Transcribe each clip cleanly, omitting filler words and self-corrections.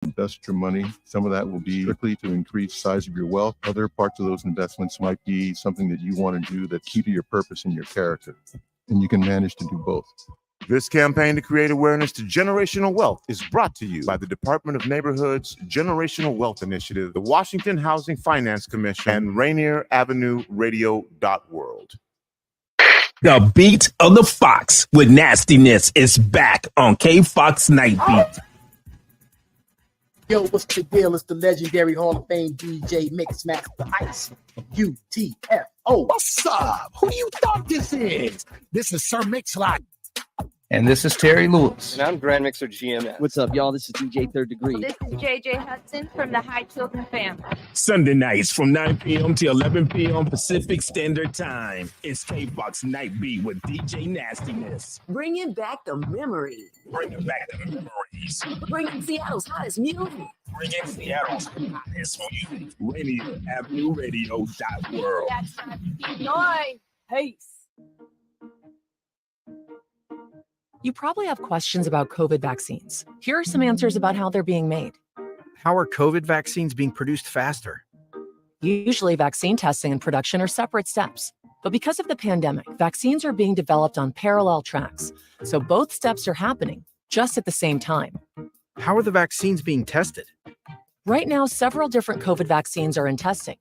invest your money. Some of that will be strictly to increase the size of your wealth. Other parts of those investments might be something that you want to do that's key to your purpose and your character. And you can manage to do both. This campaign to create awareness to generational wealth is brought to you by the Department of Neighborhood's Generational Wealth Initiative, the Washington Housing Finance Commission, and Rainier Avenue Radio World. The beat of the Fox with nastiness is back on K-Fox Night Beat. Yo, what's the deal? It's the legendary Hall of Fame DJ Mixmaster Ice UTFO. What's up? Who you thought this is? This is Sir Mix-a-Lot. And this is Terry Lewis. And I'm Grand Mixer GMS. What's up, y'all? This is DJ Third Degree. This is JJ Hudson from the High Children family. Sunday nights from 9 p.m. to 11 p.m. Pacific Standard Time. It's K-Fox Night Beat with DJ Nastiness. Bringing back the memories. Bringing back the memories. Bringing Seattle's hottest music. Bringing Seattle's hottest music. Rainier Avenue Radio .world. That's right. Noise. Peace. You probably have questions about COVID vaccines. Here are some answers about how they're being made. How are COVID vaccines being produced faster? Usually, vaccine testing and production are separate steps. But because of the pandemic, vaccines are being developed on parallel tracks. So both steps are happening just at the same time. How are the vaccines being tested? Right now, several different COVID vaccines are in testing.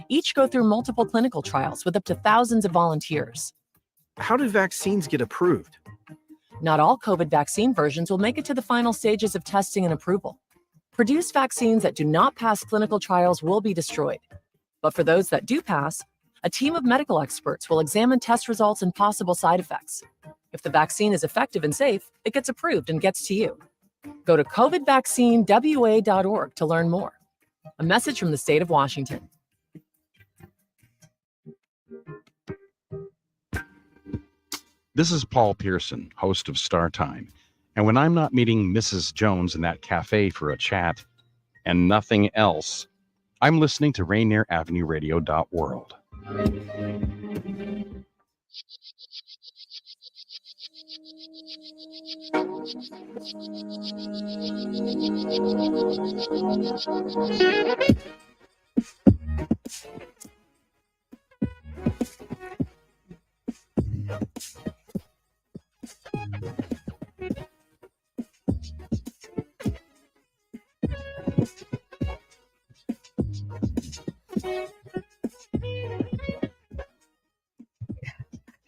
Each go through multiple clinical trials with up to thousands of volunteers. How do vaccines get approved? Not all COVID vaccine versions will make it to the final stages of testing and approval. Produced vaccines that do not pass clinical trials will be destroyed. But for those that do pass, a team of medical experts will examine test results and possible side effects. If the vaccine is effective and safe, it gets approved and gets to you. Go to covidvaccinewa.org to learn more. A message from the state of Washington. This is Paul Pearson, host of Star Time. And when I'm not meeting Mrs. Jones in that cafe for a chat and nothing else, I'm listening to Rainier Avenue Radio .world.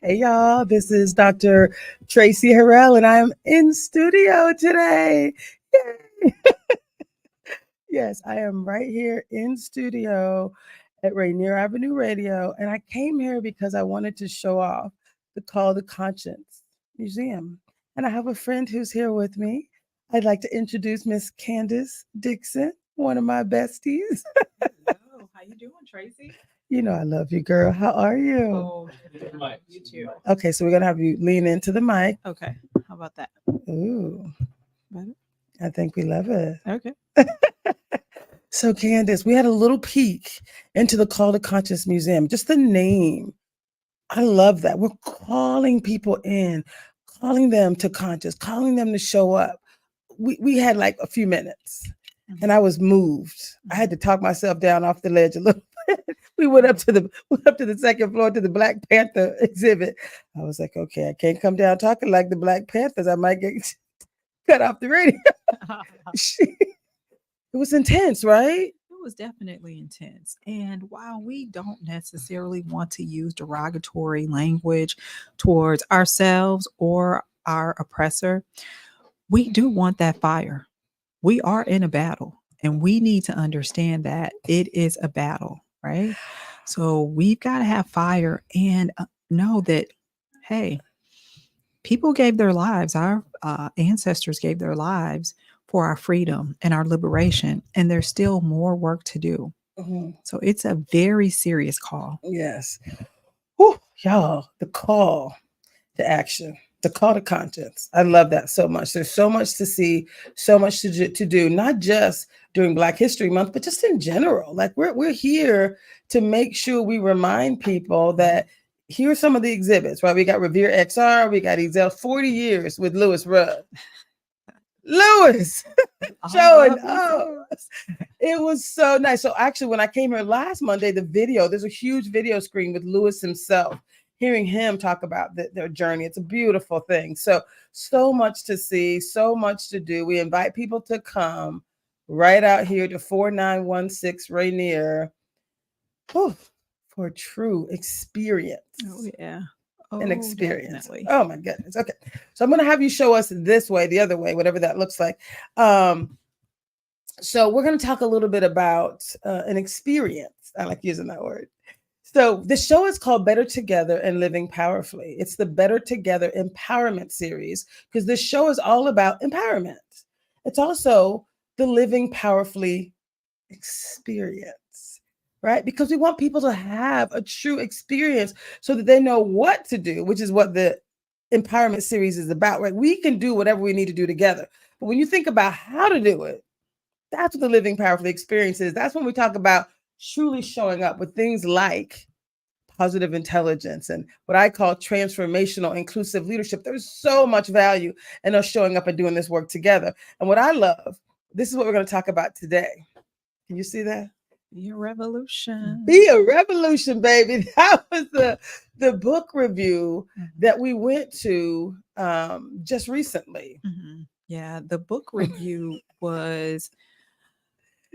Hey y'all, this is Dr. Traci Harrell and I'm in studio today. Yay! Yes, I am right here in studio at Rainier Avenue Radio, and I came here because I wanted to show off the Call to Conscience Museum. And I have a friend who's here with me. I'd like to introduce Miss Candace Dickson, one of my besties. Hello, how you doing, Traci? You know I love you, girl. How are you? Oh, you too. Okay, so we're going to have you lean into the mic. Okay, how about that? Ooh, Better? I think we love it. Okay. So, Candace, we had a little peek into the Call to Conscience Museum. Just the name. I love that. We're calling people in, calling them to conscious, calling them to show up. We had like a few minutes, and I was moved. I had to talk myself down off the ledge a little bit. We went up to the second floor to the Black Panther exhibit. I was like, okay, I can't come down talking like the Black Panthers. I might get cut off the radio. It was intense, right? It was definitely intense. And while we don't necessarily want to use derogatory language towards ourselves or our oppressor, we do want that fire. We are in a battle, and we need to understand that it is a battle, right? So we've got to have fire and know that, hey, people gave their lives, our ancestors gave their lives for our freedom and our liberation, and there's still more work to do. Mm-hmm. So it's a very serious call. Yes. Whew, y'all, the call to action, the call to conscience. I love that so much. There's so much to see, so much to do, not just during Black History Month, but just in general. Like we're here to make sure we remind people that here are some of the exhibits, right? We got Revere XR, we got Ezel, 40 years with Louis Rudd. Lewis I showing love up. this. It was so nice. So actually, when I came here last Monday, there's a huge video screen with Lewis himself, hearing him talk about their journey. It's a beautiful thing. So much to see, so much to do. We invite people to come right out here to 4916 Rainier for a true experience. Oh, yeah. An experience. Definitely. Oh my goodness. Okay. So I'm going to have you show us this way, the other way, whatever that looks like. So we're going to talk a little bit about an experience. I like using that word. So the show is called Better Together and Living Powerfully. It's the Better Together Empowerment Series because this show is all about empowerment. It's also the Living Powerfully experience, right? Because we want people to have a true experience so that they know what to do, which is what the Empowerment Series is about, right? We can do whatever we need to do together. But when you think about how to do it, that's what the Living Powerfully experience is. That's when we talk about truly showing up with things like positive intelligence and what I call transformational inclusive leadership. There's so much value in us showing up and doing this work together. And what I love, this is what we're going to talk about today. Can you see that? Be a revolution. Be a revolution, baby. That was the book review that we went to just recently. Mm-hmm. Yeah, the book review was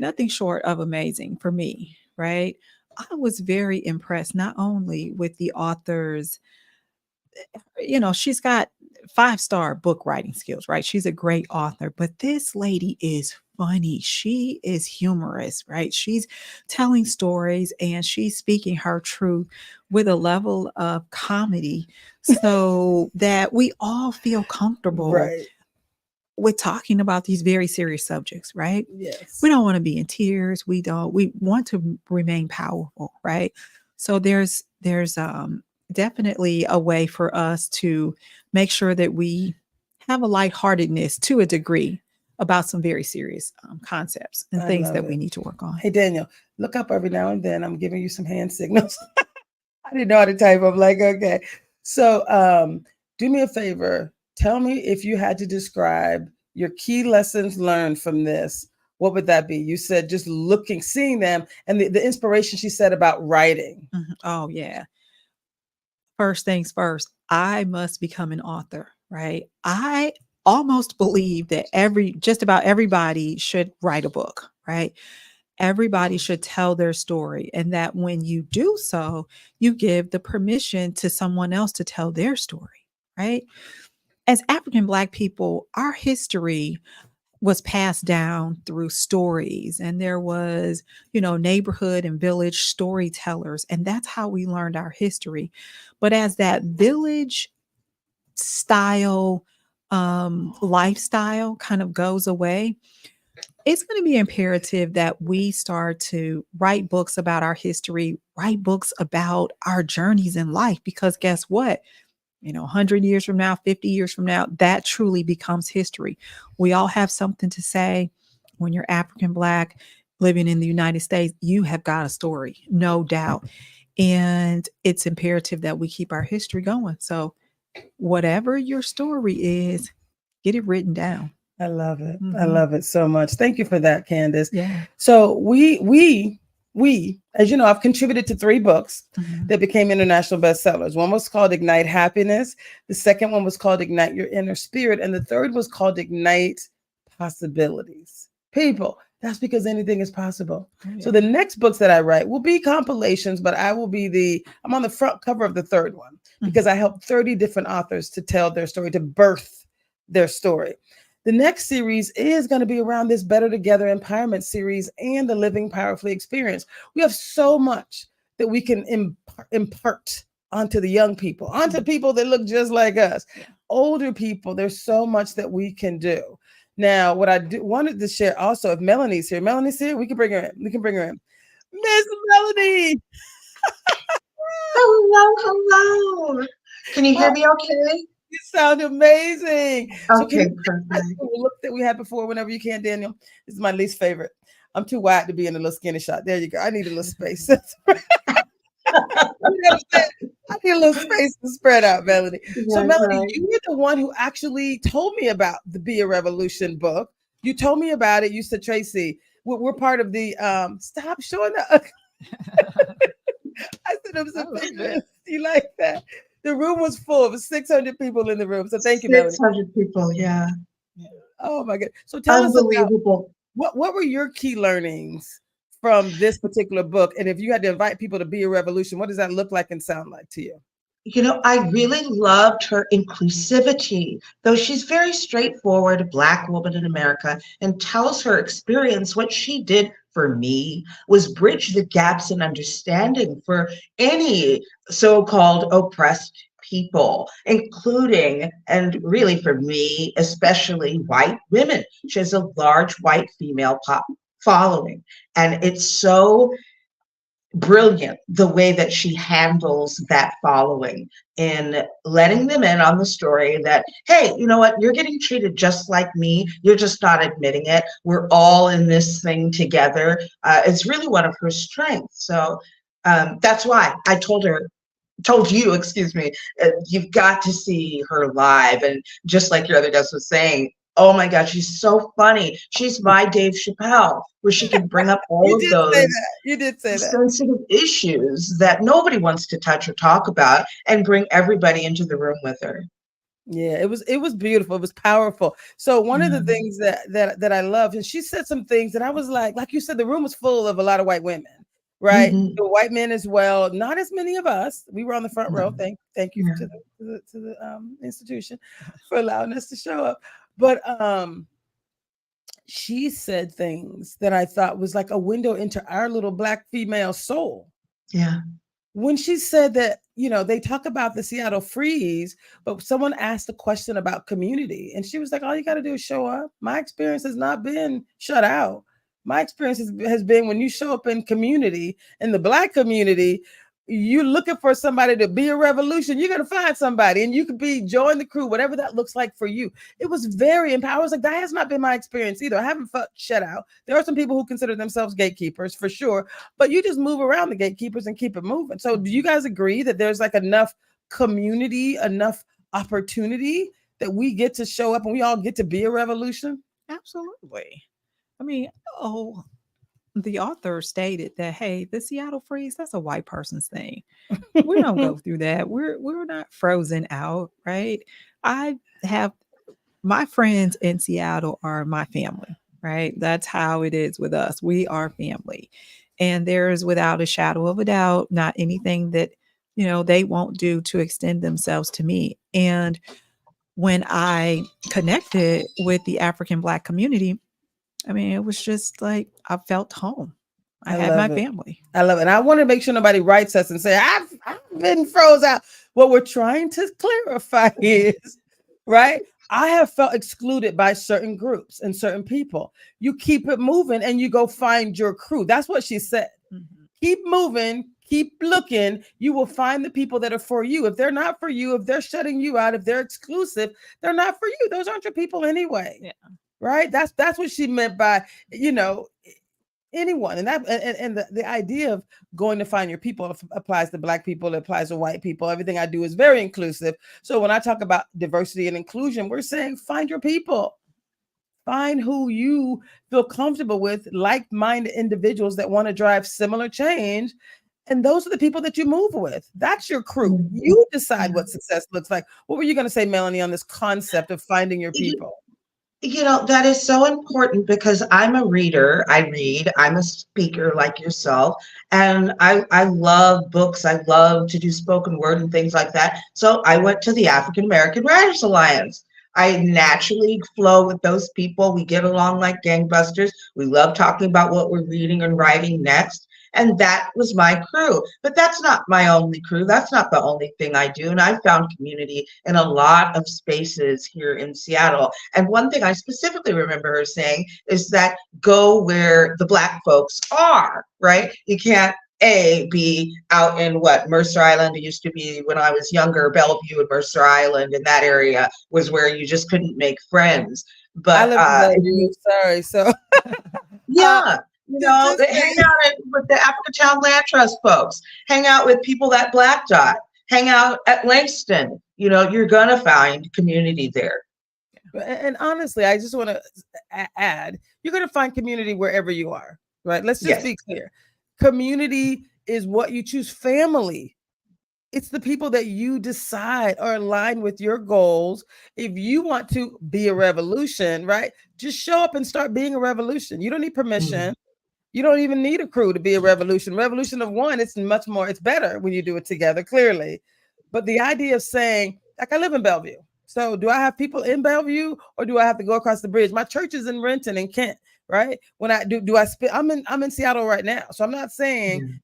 nothing short of amazing for me, right? I was very impressed not only with the author's, she's got 5-star book writing skills, right? She's a great author, but this lady is funny. She is humorous, right? She's telling stories and she's speaking her truth with a level of comedy so that we all feel comfortable. Right. We're talking about these very serious subjects, right? Yes. We don't want to be in tears. We want to remain powerful, right? So there's definitely a way for us to make sure that we have a lightheartedness to a degree about some very serious concepts and things that we need to work on. Hey, Daniel, look up every now and then. I'm giving you some hand signals. I didn't know how to type. I'm like, okay. So do me a favor. Tell me if you had to describe your key lessons learned from this, what would that be? You said just seeing them and the inspiration she said about writing. Mm-hmm. Oh, yeah. First things first, I must become an author, right? I almost believe that just about everybody should write a book, right? Everybody should tell their story. And that when you do so, you give the permission to someone else to tell their story, right? As African Black people, our history was passed down through stories, and there was, neighborhood and village storytellers, and that's how we learned our history. But as that village style, lifestyle kind of goes away, it's going to be imperative that we start to write books about our history, write books about our journeys in life, because guess what? 100 years from now, 50 years from now, that truly becomes history. We all have something to say. When you're African Black living in the United States, you have got a story, no doubt. And it's imperative that we keep our history going. So whatever your story is, get it written down. I love it. Mm-hmm. I love it so much. Thank you for that, Candace. Yeah. So we, as you know, I've contributed to 3 books that became international bestsellers. One was called Ignite Happiness. The second one was called Ignite Your Inner Spirit. And the third was called Ignite Possibilities. People, that's because anything is possible. Oh, yeah. So the next books that I write will be compilations, but I'm on the front cover of the third one because I helped 30 different authors to tell their story, to birth their story. The next series is going to be around this Better Together Empowerment Series and the Living Powerfully experience. We have so much that we can impart onto the young people, onto people that look just like us, older people. There's so much that we can do. Now, what I wanted to share also, if Melany's here, we can bring her in. Miss Melany. Hello. Can you hear me okay? You sound amazing. Okay, perfect. The look that we had before, whenever you can, Daniel. This is my least favorite. I'm too wide to be in a little skinny shot. There you go. I need a little space. I need a little space to spread out, Melody. So, Right, Melody, right. you were the one who actually told me about the Be a Revolution book. You told me about it. You said, Tracy, we're part of the stop showing the. I said, it was a picture. You like that? The room was full. It was 600 people in the room. So thank you, Melody. 600 people, yeah. Oh my God. So tell us about Unbelievable. what were your key learnings from this particular book? And if you had to invite people to Be a Revolution, what does that look like and sound like to you? You know, I really loved her inclusivity, though she's very straightforward, a Black woman in America, and tells her experience. What she did for me was bridge the gaps in understanding for any so-called oppressed people, including, and really for me, especially white women. She has a large white female following, and it's so brilliant the way that she handles that following in letting them in on the story that, hey, you know what, you're getting treated just like me, you're just not admitting it, we're all in this thing together. It's really one of her strengths. So that's why I told you, excuse me, you've got to see her live. And just like your other guest was saying, oh my God, she's so funny. She's my Dave Chappelle, where she can bring up all of those sensitive issues that nobody wants to touch or talk about and bring everybody into the room with her. Yeah, it was beautiful. It was powerful. So one of the things that I love, and she said some things that I was like you said, the room was full of a lot of white women, right? The white men as well. Not as many of us. We were on the front row. Thank you to the institution for allowing us to show up. But she said things that I thought was like a window into our little Black female soul. Yeah. When she said that, you know, they talk about the Seattle freeze, but someone asked a question about community. And she was like, all you got to do is show up. My experience has not been shut out. My experience has been when you show up in community, in the Black community, you're looking for somebody to be a revolution, you're going to find somebody, and you could join the crew, whatever that looks like for you. It was very empowering. I was like, that has not been my experience either. I haven't felt shut out. There are some people who consider themselves gatekeepers for sure, but you just move around the gatekeepers and keep it moving. So do you guys agree that there's like enough community, enough opportunity that we get to show up and we all get to be a revolution? Absolutely. I mean, the author stated that, hey, the Seattle freeze, that's a white person's thing. We don't go through that. We're not frozen out, right? I have my friends in Seattle are my family, right? That's how it is with us. We are family. And there's, without a shadow of a doubt, not anything that, you know, they won't do to extend themselves to me. And when I connected with the African Black community, I mean, it was just like I felt home. I had my family. I love it. And I want to make sure nobody writes us and say, I've been froze out. What we're trying to clarify is, right? I have felt excluded by certain groups and certain people. You keep it moving and you go find your crew. That's what she said. Keep moving, keep looking. You will find the people that are for you. If they're not for you, if they're shutting you out, if they're exclusive, they're not for you. Those aren't your people anyway. Yeah. Right. That's what she meant by, you know, anyone. And that and the idea of going to find your people applies to Black people, it applies to white people. Everything I do is very inclusive. So when I talk about diversity and inclusion, we're saying find your people. Find who you feel comfortable with, like-minded individuals that want to drive similar change. And those are the people that you move with. That's your crew. You decide what success looks like. What were you going to say, Melany, on this concept of finding your people? You know, that is so important because I'm a reader. I read. I'm a speaker like yourself. And I love books. I love to do spoken word and things like that. So I went to the African American Writers Alliance. I naturally flow with those people. We get along like gangbusters. We love talking about what we're reading and writing next. And that was my crew. But that's not my only crew. That's not the only thing I do. And I found community in a lot of spaces here in Seattle. And one thing I specifically remember her saying is that go where the Black folks are, right? You can't be out in Mercer Island. It used to be when I was younger, Bellevue and Mercer Island, and that area was where you just couldn't make friends. But I live in Bellevue, sorry. So yeah. You know, hang out with the Africatown Land Trust folks. Hang out with people at Black Dot. Hang out at Langston. You know, you're going to find community there. And honestly, I just want to add, you're going to find community wherever you are, right? Let's just be clear. Community is what you choose. Family, it's the people that you decide are aligned with your goals. If you want to be a revolution, right? Just show up and start being a revolution. You don't need permission. You don't even need a crew to be a revolution. Revolution of one, it's much more, it's better when you do it together, clearly. But the idea of saying, like, I live in Bellevue. So do I have people in Bellevue or do I have to go across the bridge? My church is in Renton and Kent, right? When I do I spit, I'm in Seattle right now. So I'm not saying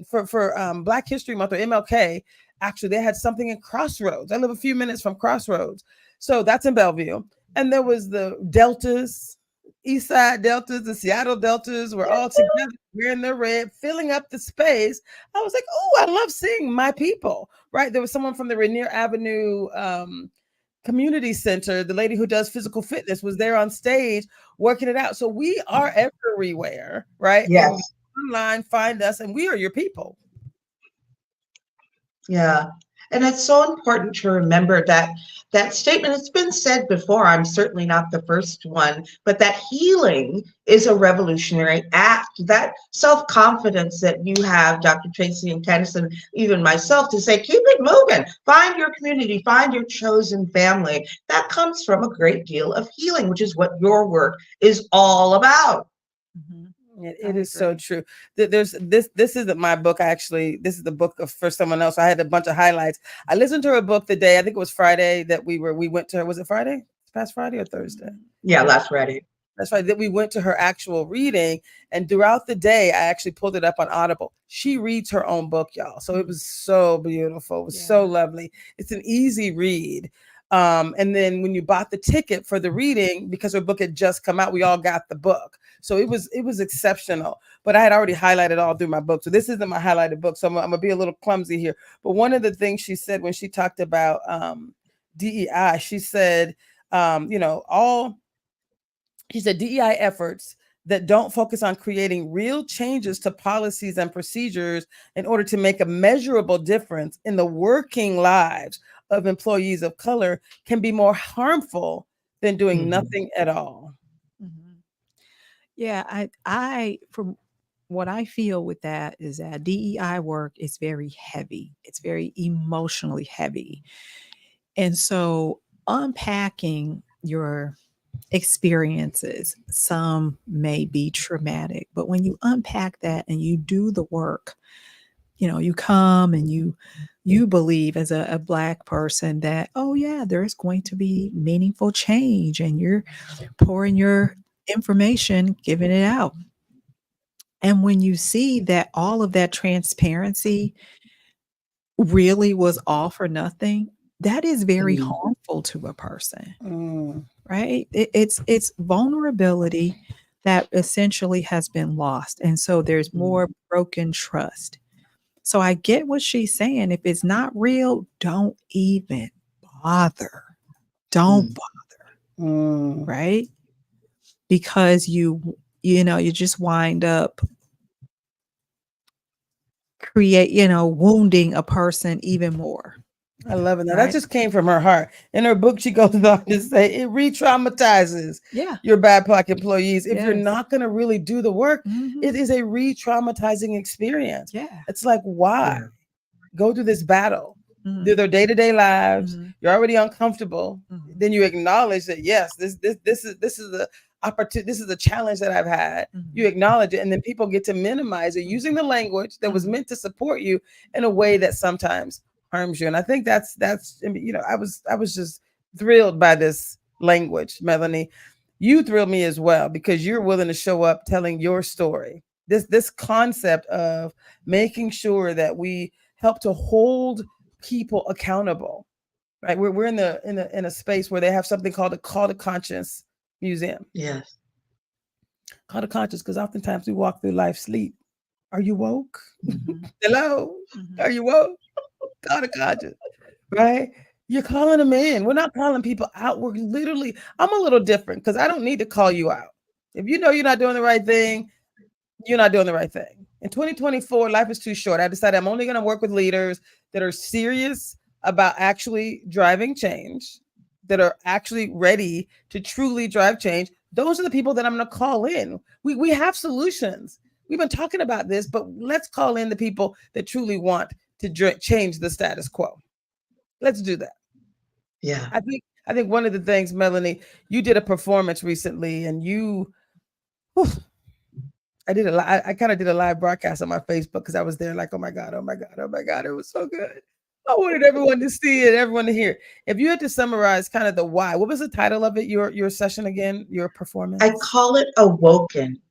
for Black History Month or MLK, actually they had something in Crossroads. I live a few minutes from Crossroads. So that's in Bellevue. And there was the Deltas, East Side Deltas, the Seattle Deltas were all together wearing their red, filling up the space. I was like, oh, I love seeing my people, right? There was someone from the Rainier Avenue Community Center, the lady who does physical fitness, was there on stage working it out. So we are everywhere, right? Yes. And online, find us, and we are your people. Yeah. And it's so important to remember that statement. It's been said before. I'm certainly not the first one, but that healing is a revolutionary act. That self-confidence that you have, Dr. Traci and Candace, and even myself, to say, keep it moving, find your community, find your chosen family. That comes from a great deal of healing, which is what your work is all about. It is so true. There's this isn't my book, actually. This is the book for someone else. I had a bunch of highlights. I listened to her book the day, I think it was Friday that we went to her. Was it Friday? Past Friday or Thursday? Yeah, last Friday. That's right. That we went to her actual reading, and throughout the day, I actually pulled it up on Audible. She reads her own book, y'all. So it was so beautiful. It was so lovely. It's an easy read. And then when you bought the ticket for the reading, because her book had just come out, we all got the book. So it was exceptional. But I had already highlighted all through my book. So this isn't my highlighted book. So I'm gonna be a little clumsy here. But one of the things she said when she talked about DEI, she said, she said DEI efforts that don't focus on creating real changes to policies and procedures in order to make a measurable difference in the working lives of employees of color can be more harmful than doing nothing at all. Yeah, I from what I feel with that is that DEI work is very heavy. It's very emotionally heavy. And so unpacking your experiences, some may be traumatic, but when you unpack that and you do the work, you come and you believe as a Black person that, oh yeah, there's going to be meaningful change, and you're pouring your information, giving it out. And when you see that all of that transparency really was all for nothing, that is very harmful to a person, right? It's vulnerability that essentially has been lost. And so there's more broken trust. So I get what she's saying. If it's not real, don't even bother. Don't bother, right? Because you just wind up wounding a person even more. I love it. Now, that just came from her heart. In her book, she goes on to say it re-traumatizes your BIPOC employees. If you're not going to really do the work, it is a re-traumatizing experience. Yeah. It's like, why go through this battle? Do their day-to-day lives. You're already uncomfortable. Then you acknowledge that, yes, this is the opportunity. This is a challenge that I've had. You acknowledge it, and then people get to minimize it using the language that was meant to support you in a way that sometimes harms you. And I think that's I was just thrilled by this language, Melany. You thrilled me as well, because you're willing to show up telling your story. This concept of making sure that we help to hold people accountable, right? We're in a space where they have something called a Call to Conscience Museum. Yes. Call to Conscience, because oftentimes we walk through life sleep. Are you woke? Hello? Are you woke? Call to Conscience, right? You're calling them in. We're not calling people out. We're literally, I'm a little different because I don't need to call you out. If you know you're not doing the right thing, you're not doing the right thing. In 2024, life is too short. I decided I'm only going to work with leaders that are serious about actually driving change, that are actually ready to truly drive change. Those are the people that I'm going to call in. We have solutions. We've been talking about this, but let's call in the people that truly want to change the status quo. Let's do that. Yeah. I think one of the things, Melany, you did a performance recently, and I kind of did a live broadcast on my Facebook because I was there like, oh my God, it was so good. I wanted everyone to see it, everyone to hear. If you had to summarize kind of the why, what was the title of it, your session again, your performance? I call it Awoken.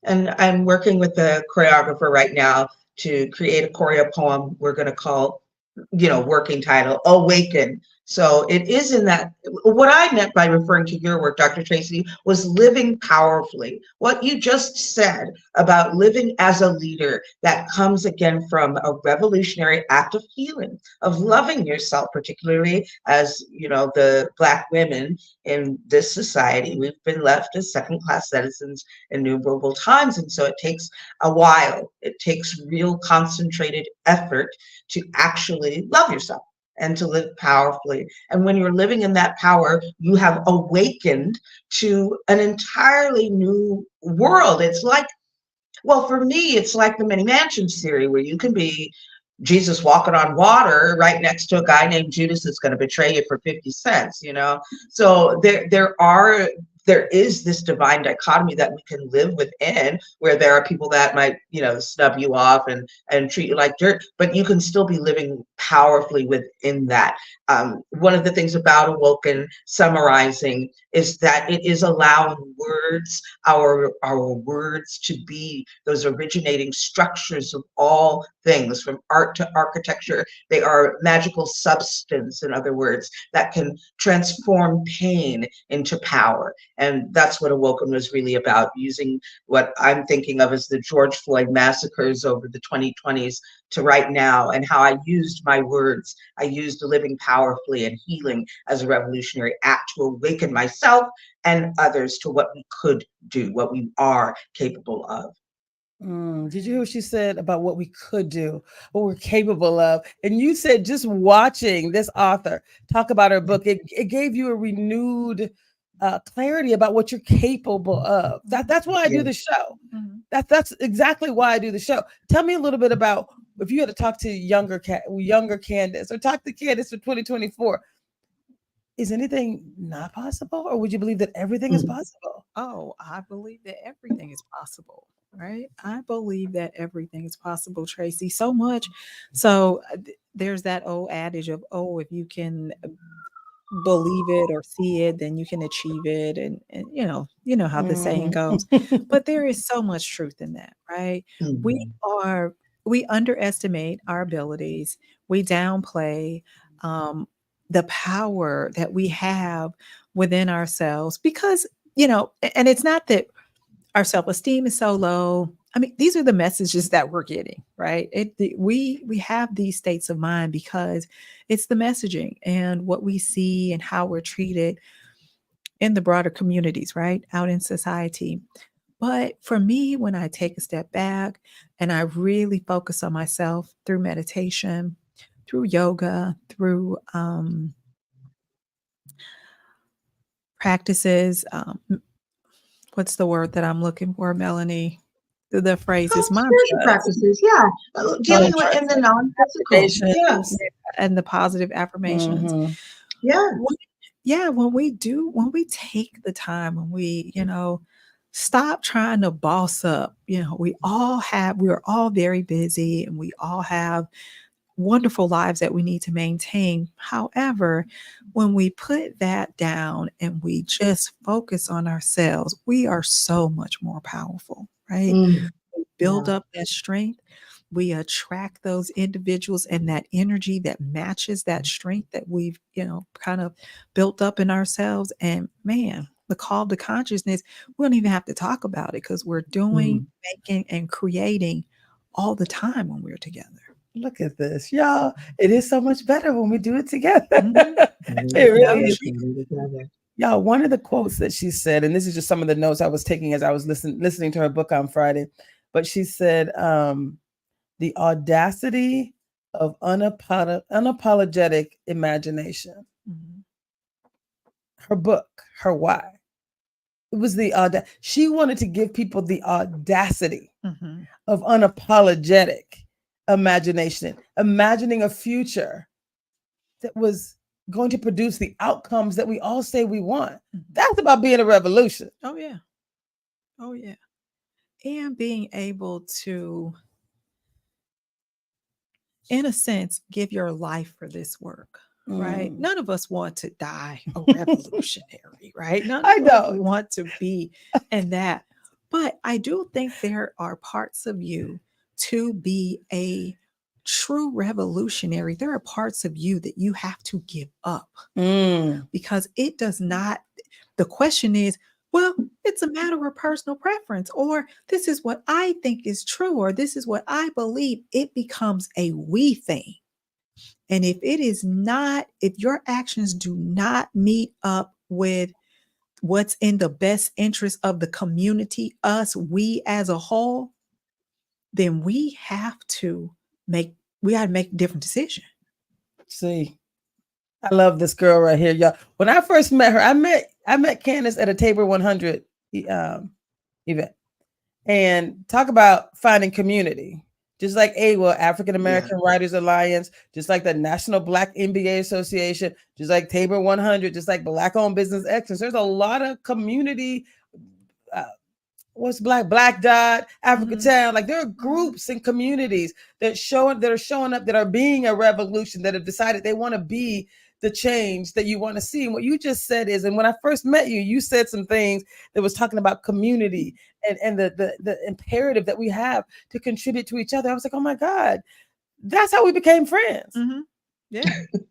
And I'm working with the choreographer right now to create a choreo poem we're going to call, working title, Awaken. So it is in that, what I meant by referring to your work, Dr. Traci, was living powerfully. What you just said about living as a leader, that comes again from a revolutionary act of healing, of loving yourself, particularly as, the Black women in this society. We've been left as second-class citizens innumerable times. And so it takes a while. It takes real concentrated effort to actually love yourself and to live powerfully. And when you're living in that power, you have awakened to an entirely new world. It's like, well, for me, it's like the Many Mansions theory, where you can be Jesus walking on water right next to a guy named Judas that's going to betray you for 50 cents, So there is this divine dichotomy that we can live within, where there are people that might, snub you off and treat you like dirt, but you can still be living powerfully within that. One of the things about Awoken, summarizing, is that it is allowing words, our words, to be those originating structures of all things, from art to architecture. They are magical substance, in other words, that can transform pain into power. And that's what Awoken was really about, using what I'm thinking of as the George Floyd massacres over the 2020s to right now, and how I used my words. I used living powerfully and healing as a revolutionary act to awaken myself and others to what we could do, what we are capable of. Did you hear what she said about what we could do, what we're capable of? And you said just watching this author talk about her book, it gave you a renewed clarity about what you're capable of. That's why I do the show. That's exactly why I do the show. Tell me a little bit about, if you had to talk to younger Candace, or talk to Candace for 2024, is anything not possible, or would you believe that everything is possible? Oh, I believe that everything is possible, right? I believe that everything is possible, Traci, so much. So there's that old adage of, if you can believe it or see it, then you can achieve it. And you know how the saying goes. But there is so much truth in that, right? We underestimate our abilities. We downplay the power that we have within ourselves, because, and it's not that our self-esteem is so low. I mean, these are the messages that we're getting, right? We have these states of mind because it's the messaging and what we see and how we're treated in the broader communities, right? Out in society. But for me, when I take a step back and I really focus on myself through meditation, through yoga, through practices, what's the word that I'm looking for, Melany? The phrase is spiritual practices, dealing with in the non-physical, and the positive affirmations. When we take the time, when we, stop trying to boss up, we're all very busy, and we all have wonderful lives that we need to maintain. However, when we put that down and we just focus on ourselves, we are so much more powerful, right? We build up that strength. We attract those individuals and that energy that matches that strength that we've, kind of built up in ourselves. And man, the call to consciousness, we don't even have to talk about it, because we're doing, making, and creating all the time when we're together. Look at this, y'all. It is so much better when we do it together. It really is. Y'all, one of the quotes that she said, and this is just some of the notes I was taking as I was listening to her book on Friday, but she said, the audacity of unapologetic imagination. Mm-hmm. Her book, her why. It was the she wanted to give people the audacity Mm-hmm. of unapologetic imagination, imagining a future that was going to produce the outcomes that we all say we want. That's about being a revolution. Oh, yeah. Oh, yeah. And being able to, in a sense, give your life for this work, right? None of us want to die a revolutionary, right? None of us want to be in that. But I do think there are parts of you to be a true revolutionary. There are parts of you that you have to give up because it does not. The question is, well, it's a matter of personal preference, or this is what I think is true, or this is what I believe. It becomes a we thing. And if it is not, if your actions do not meet up with what's in the best interest of the community, us, we as a whole, then we have to make a different decision. See, I love this girl right here, y'all. When I first met her, I met Candace at a Tabor 100 event, and talk about finding community. Just like AWA, African American Writers Alliance, just like the National Black MBA Association, just like Tabor 100, just like Black Owned Business Excellence. There's a lot of community. What's Black Dot, Africa Town? Like there are groups and communities that are showing up, that are being a revolution, that have decided they want to be the change that you want to see. And what you just said is, and when I first met you, you said some things that was talking about community and the imperative that we have to contribute to each other. I was like, oh my God, that's how we became friends. Mm-hmm. Yeah.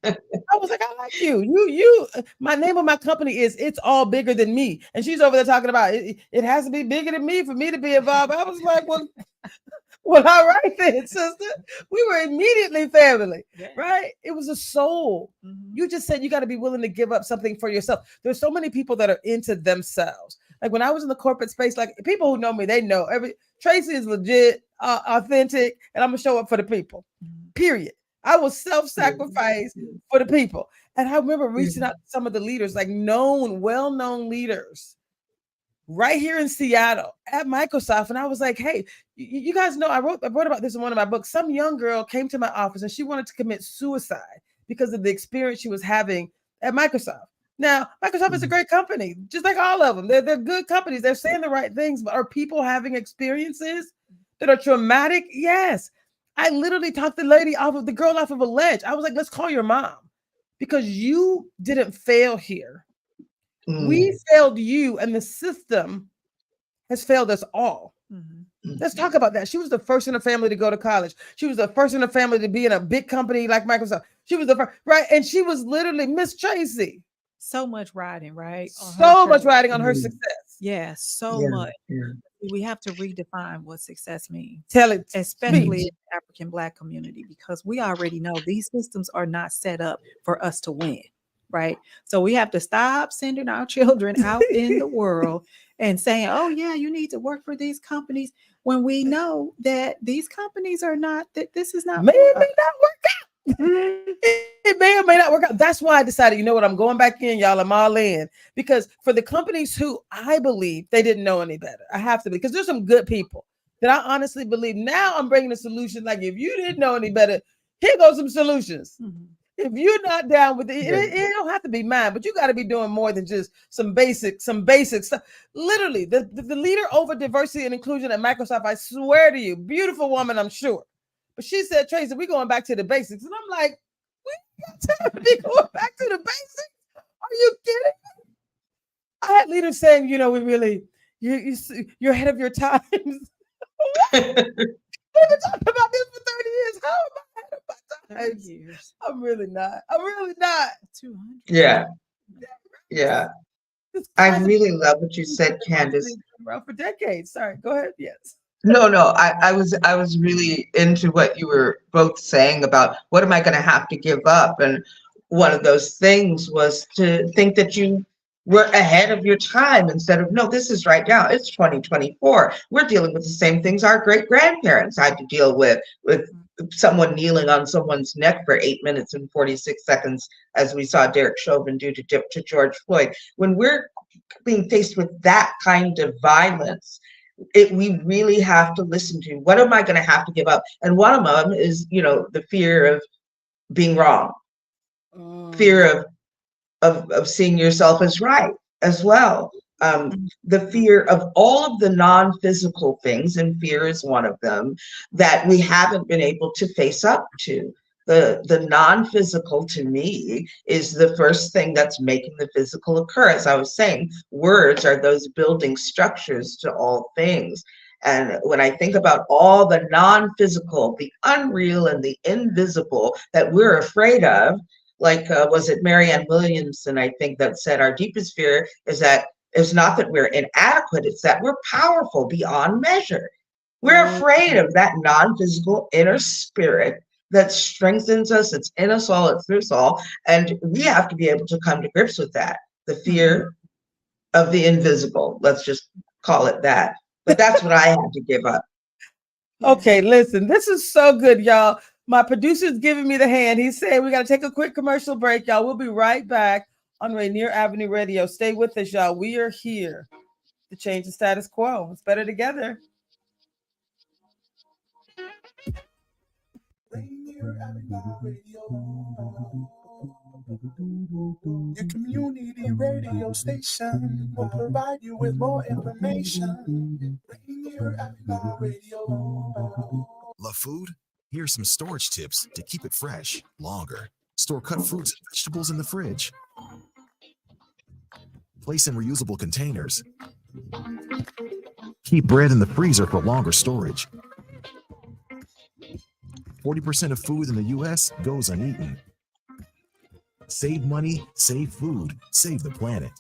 I was like, I like you. You, my name of my company is It's All Bigger Than Me. And she's over there talking about it has to be bigger than me for me to be involved. I was like, well, all right then, sister. We were immediately family, right? It was a soul. You just said you got to be willing to give up something for yourself. There's so many people that are into themselves. Like when I was in the corporate space, like people who know me, they know Traci is legit, authentic, and I'm gonna show up for the people. Period. I will self-sacrifice for the people. And I remember reaching out to some of the leaders, like well-known leaders right here in Seattle at Microsoft. And I was like, hey, you guys know, I wrote about this in one of my books. Some young girl came to my office and she wanted to commit suicide because of the experience she was having at Microsoft. Now, Microsoft is a great company, just like all of them. They're good companies. They're saying the right things, but are people having experiences that are traumatic? Yes. I literally talked the girl off of a ledge. I was like, let's call your mom because you didn't fail here. We failed you, and the system has failed us all. Let's talk about that. She was the first in the family to go to college. She was the first in the family to be in a big company like Microsoft. She was the first, right? And she was literally Miss Traci. So much riding, right? So much riding on her success. Yeah, so much. Yeah. We have to redefine what success means. Tell it, especially in the African Black community, because we already know these systems are not set up for us to win, right? So we have to stop sending our children out in the world and saying, oh yeah, you need to work for these companies, when we know that these companies are not, that this is not. May or may not work out. It may or may not work out. That's why I decided, you know what, I'm going back in, y'all. I'm all in, because for the companies who I believe they didn't know any better, I have to be, because there's some good people that I honestly believe. Now I'm bringing a solution. Like if you didn't know any better, here goes some solutions. If you're not down with it, it don't have to be mine, but you got to be doing more than just some basic stuff. Literally, the leader over diversity and inclusion at Microsoft, I swear to you, beautiful woman, I'm sure. But she said, Traci, we're going back to the basics. And I'm like, we got time to be going back to the basics? Are you kidding me? I had leaders saying, you know, you're ahead of your times. We've been talking about this for 30 years. How am I ahead of my times? Years. I'm really not. 200. Yeah. Yeah. I really love what you said, Candace. For decades. Sorry, go ahead. Yes. No, I was really into what you were both saying about what am I going to have to give up, and one of those things was to think that you We're ahead of your time instead of, no, this is right now. It's 2024. We're dealing with the same things our great grandparents had to deal with someone kneeling on someone's neck for 8 minutes and 46 seconds, as we saw Derek Chauvin do to George Floyd. When we're being faced with that kind of violence, we really have to listen to, what am I going to have to give up? And one of them is, the fear of being wrong, fear of seeing yourself as right as well. The fear of all of the non-physical things, and fear is one of them, that we haven't been able to face up to. The non-physical, to me, is the first thing that's making the physical occur. As I was saying, words are those building structures to all things. And when I think about all the non-physical, the unreal and the invisible that we're afraid of, like, was it Marianne Williamson, I think, that said, our deepest fear is that it's not that we're inadequate, it's that we're powerful beyond measure. We're afraid of that non-physical inner spirit that strengthens us. It's in us all, it's through us all. And we have to be able to come to grips with that. The fear of the invisible, let's just call it that. But that's what I had to give up. Okay, listen, this is so good, y'all. My producer's giving me the hand. He's saying we got to take a quick commercial break, y'all. We'll be right back on Rainier Avenue Radio. Stay with us, y'all. We are here to change the status quo. It's better together. Rainier Avenue Radio, your community radio station will provide you with more information. Rainier Avenue Radio. Love food? Here are some storage tips to keep it fresh longer. Store cut fruits and vegetables in the fridge. Place in reusable containers. Keep bread in the freezer for longer storage. 40% of food in the U.S. goes uneaten. Save money, save food, save the planet.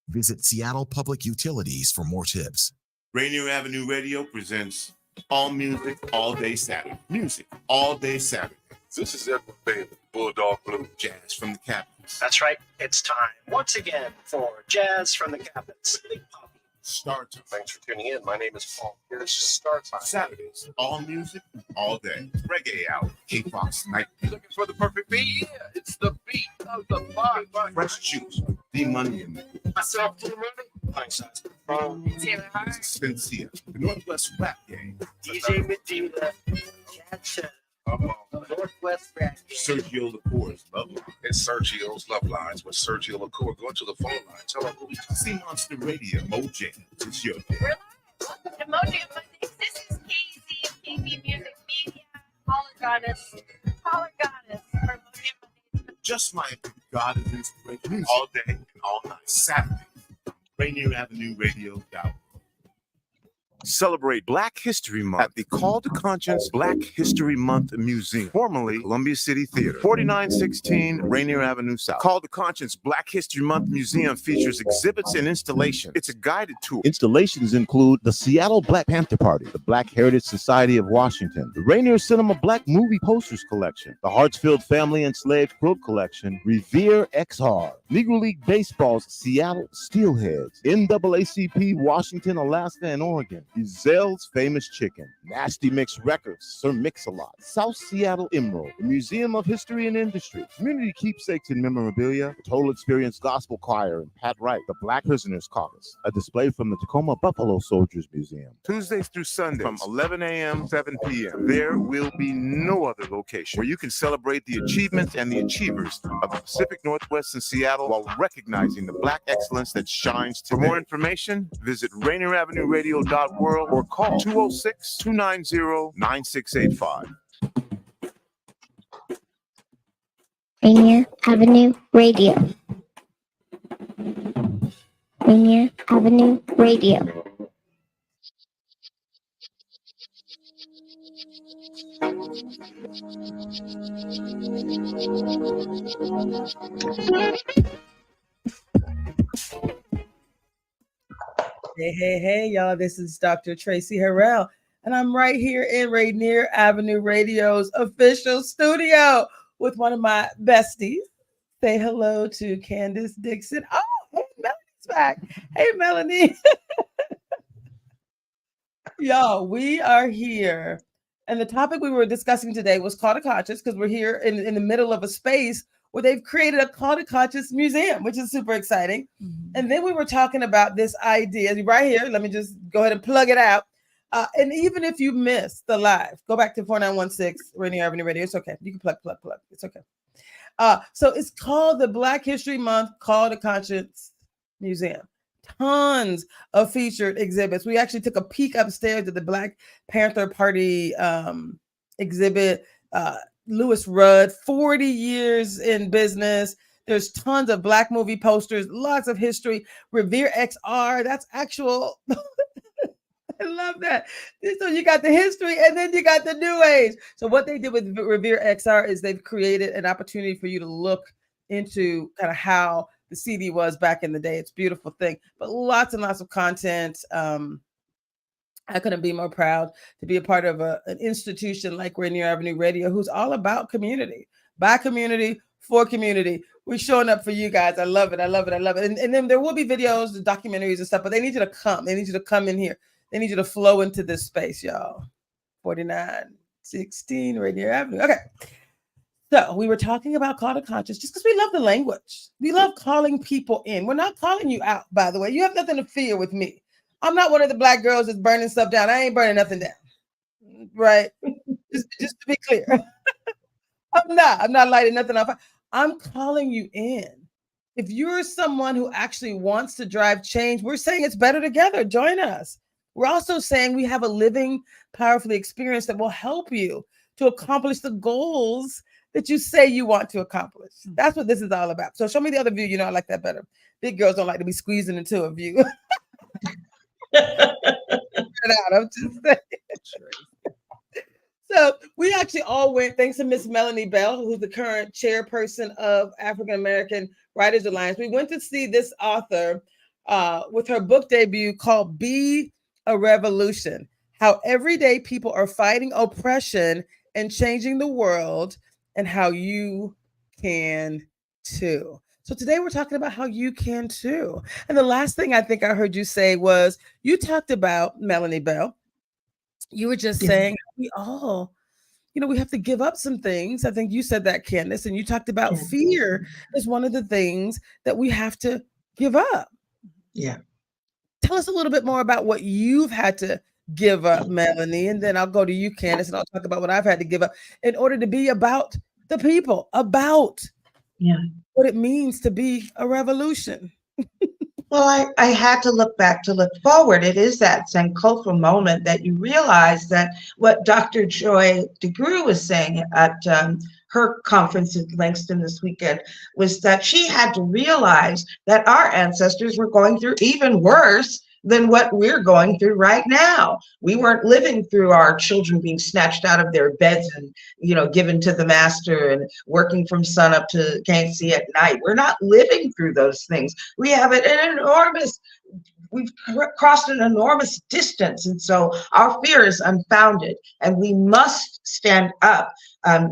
Visit Seattle Public Utilities for more tips. Rainier Avenue Radio presents All Music, All Day Saturday. Music, all day Saturday. This is Edward Bailey, Bulldog Blue, Jazz from the Captains. That's right. It's time once again for Jazz from the Captains. Start time. Thanks for tuning in. My name is Paul. Here's Start Time. Saturdays, all music, all day. Reggae hour, K-Fox night. You looking for the perfect beat? Yeah, it's the beat of the vibe. Fresh juice, D-Money in there. Myself, D-Money. Thanks, Taylor Hart. Sincere, the Northwest Rap Gang. DJ Medina. Gotcha. Northwest Rap Gang. Sergio Lacour's Love Line. It's Sergio's Love Lines with Sergio Lacour. Go to the phone line. Tell him who Sea Monster Radio, Mojang. It's your day. Welcome to Mojang Mondays. This is KZ, KB Music Media. Caller Goddess for Mojang Mondays. Just like God is inspiration all day and all night. Saturday, Rainier Avenue Radio. Celebrate Black History Month at the Call to Conscience Black History Month Museum, formerly Columbia City Theater, 4916 Rainier Avenue South. Call to Conscience Black History Month Museum features exhibits and installations. It's a guided tour. Installations include the Seattle Black Panther Party, the Black Heritage Society of Washington, the Rainier Cinema Black Movie Posters Collection, the Hartsfield Family Enslaved Quilt Collection, Revere XR, Negro League Baseball's Seattle Steelheads, NAACP Washington, Alaska, and Oregon, Giselle's Famous Chicken, Nasty Mix Records, Sir Mix-a-Lot, South Seattle Emerald, the Museum of History and Industry, Community Keepsakes and Memorabilia, the Total Experience Gospel Choir and Pat Wright, the Black Prisoners Caucus, a display from the Tacoma Buffalo Soldiers Museum. Tuesdays through Sundays from 11 a.m. to 7 p.m. There will be no other location where you can celebrate the achievements and the achievers of the Pacific Northwest and Seattle while recognizing the Black excellence that shines today. For more information, visit RainierAvenueRadio.org or call 206-290-9685. Rainier Avenue Radio. Rainier Avenue Radio. Hey, y'all. This is Dr. Traci Harrell, and I'm right here in Rainier Avenue Radio's official studio with one of my besties. Say hello to Candace Dickson. Oh, hey, Melany's back. Hey, Melany. Y'all, we are here. And the topic we were discussing today was Call to Conscious, because we're here in the middle of a space where they've created a Call to Conscious museum, which is super exciting. Mm-hmm. And then we were talking about this idea right here. Let me just go ahead and plug it out. And even if you missed the live, go back to 4916 Rainier Avenue Radio. It's okay. You can plug. It's okay. So it's called the Black History Month Call to Conscious Museum. Tons of featured exhibits. We actually took a peek upstairs at the Black Panther Party exhibit. Louis Rudd, 40 years in business. There's tons of Black movie posters, lots of history. Revere XR, that's actual. I love that. So you got the history and then you got the new age. So what they did with Revere XR is they've created an opportunity for you to look into kind of how the CD was back in the day. It's a beautiful thing, but lots and lots of content. I couldn't be more proud to be a part of an institution like Rainier Avenue Radio, who's all about community, by community, for community. We're showing up for you guys. I love it. And then there will be videos, the documentaries and stuff, but they need you to come. They need you to come in here. They need you to flow into this space, y'all. 4916 Rainier Avenue. Okay. So we were talking about Call to Conscious just because we love the language. We love calling people in. We're not calling you out, by the way. You have nothing to fear with me. I'm not one of the Black girls that's burning stuff down. I ain't burning nothing down. Right? just to be clear. I'm not lighting nothing off. I'm calling you in. If you're someone who actually wants to drive change, we're saying it's better together. Join us. We're also saying we have a living, powerfully experience that will help you to accomplish the goals that you say you want to accomplish. That's what this is all about. So show me the other view. You know, I like that better. Big girls don't like to be squeezing into a view. I'm just saying. So we actually all went, thanks to Miss Melany Bell, who's the current chairperson of African American Writers Alliance. We went to see this author with her book debut called Be a Revolution: How Everyday People Are Fighting Oppression and Changing the World, and How You Can Too. So today we're talking about how you can too. And the last thing I think I heard you say was you talked about Melany Bell. You were just saying we all, we have to give up some things. I think you said that, Candace, and you talked about fear as one of the things that we have to give up. Yeah. Tell us a little bit more about what you've had to give up, Melany, and then I'll go to you, Candace, and I'll talk about what I've had to give up in order to be about the people, about what it means to be a revolution. Well, I had to look back to look forward. It is that Sankofa moment that you realize that what Dr. Joy DeGruy was saying at her conference at Langston this weekend was that she had to realize that our ancestors were going through even worse than what we're going through right now. We weren't living through our children being snatched out of their beds and, given to the master and working from sun up to can't see at night. We're not living through those things. We have we've crossed an enormous distance. And so our fear is unfounded and we must stand up.